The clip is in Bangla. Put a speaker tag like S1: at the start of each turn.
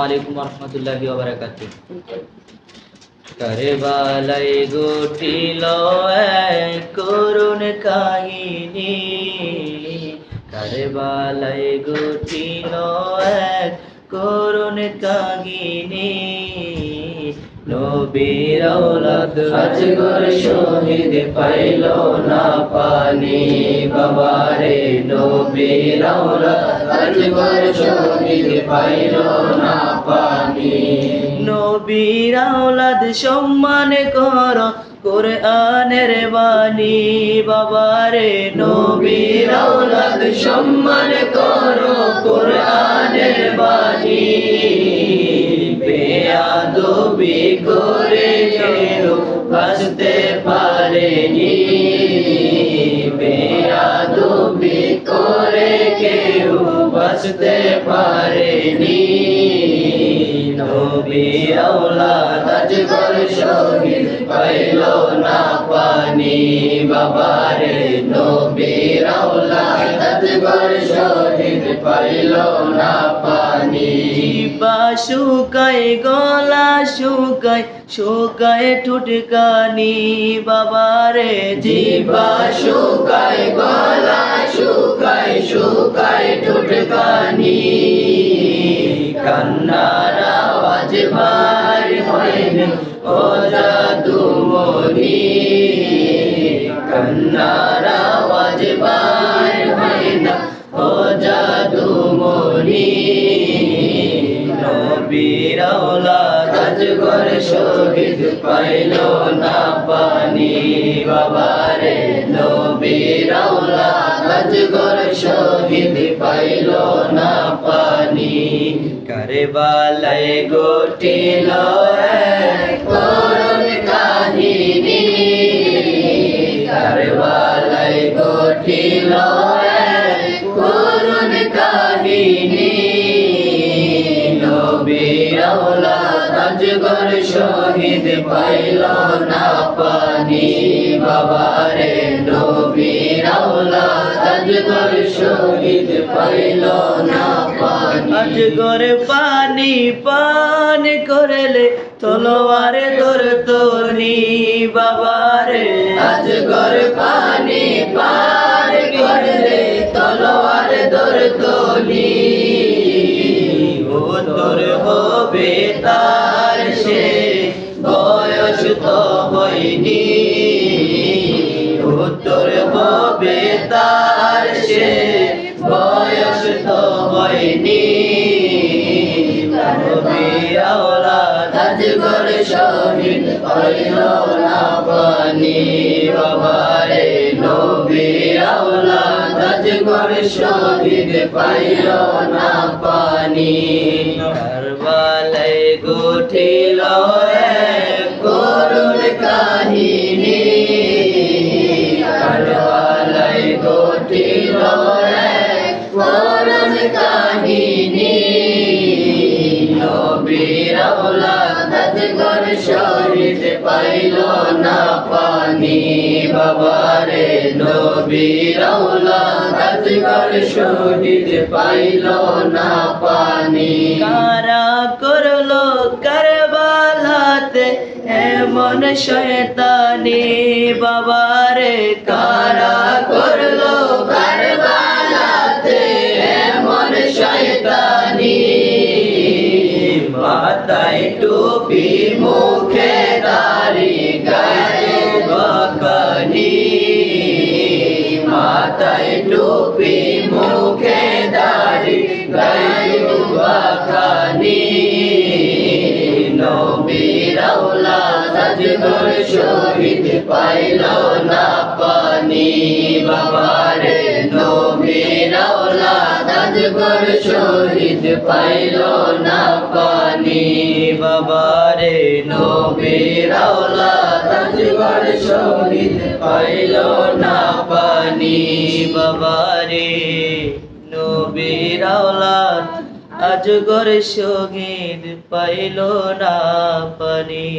S1: আলাইকুম ওয়া রাহমাতুল্লাহি ওয়া বারাকাতুহু। কারবালায় ঘটিল এক করুণ কাহিনী, কারবালায় ঘটিল এক করুণ কাহিনী। নবীর আওলাদ আজগর শহীদ পাইল না পানি, বাবারে নবীর আওলাদ আজগর শহীদ পাইল না পানি। নবীর আওলাদ সম্মান কর কোরআনের বাণী, বাবারে নবীর আওলাদ সম্মান কর কোরআনের বাণী। বেয়াদবি করে কেউ বাঁচতে পারেনি, বেয়াদবি করে কেউ বাঁচতে পারেনি। নবীর আওলাদ আজগর শহীদ পাইল না পানি, বাবারে নবীর আওলাদ আজগর শহীদ পাইল না পানি। জিহ্বা শুকায় গলা শুকায় শুকায় ঠোঁটকানি, বাবারে জিহ্বা শুকায় গলা শুকায় শুকায় ঠোঁটকানি। কান্নার আওয়াজ ভার হয়নি ও জাদুমণি, কান্নার আওয়াজ ভার হয় না ও জাদুমণি। নবীর আওলাদ আজগর শহীদ পাইল না পানি, বাবারে নবীর আওলাদ আজগর শহীদ পাইল না পানি। কারবালায় ঘটিল এক করুণ কাহিনী, কারবালায় ঘটিল এক করুণ কাহিনী। নবীর আওলাদ আজগর শহীদ পাইল না পানি, বাবারে নবীর আওলাদ আজগর শহীদ পাইল না পানি। আজগর পানি পান করলে তলোয়ারে ধরতনি, বাবারে আজগর পানি পান করলে তলোয়ারে ধরতনি। ও তোর হবে তার সে বয়স তো হয়নি, ও তোর হবে তার সে বয়স তো হয়নি। নবীর আওলাদ আজগর শহীদ পাইল না পানি, বাবারে নবীর আওলাদ আজগর শহীদ পাইল না পানি। কারবালায় ঘটিল এক করুণ কাহিনী, কারবালায় ঘটিল এক করুণ কাহিনী। নবীর আওলাদ আজগর শহীদ পাইল না পানি, বাবারে নবীর আওলাদ আজগর শহীদ পাইল না পানি। কারা করলো কারবালাতে এমন শয়তানি, বাবারে কারা করলো কারবালাতে এমন শয়তানি। মাথায় টুপি মুখে দাড়ি গায়ে বাঁকানি, মাথায় টুপি মুখে দাড়ি গায়ে বাঁকানি। নবীর আওলাদ আজগর শহীদ পাইল না পানি, বাবারে নবীর আওলাদ আজগর শহীদ পাইল না পানি, বাবারে নবীর আওলাদ আজগর শহীদ পাইল না পানি, বাবারে নবীর আওলাদ আজগর শহীদ পাইল না পানি।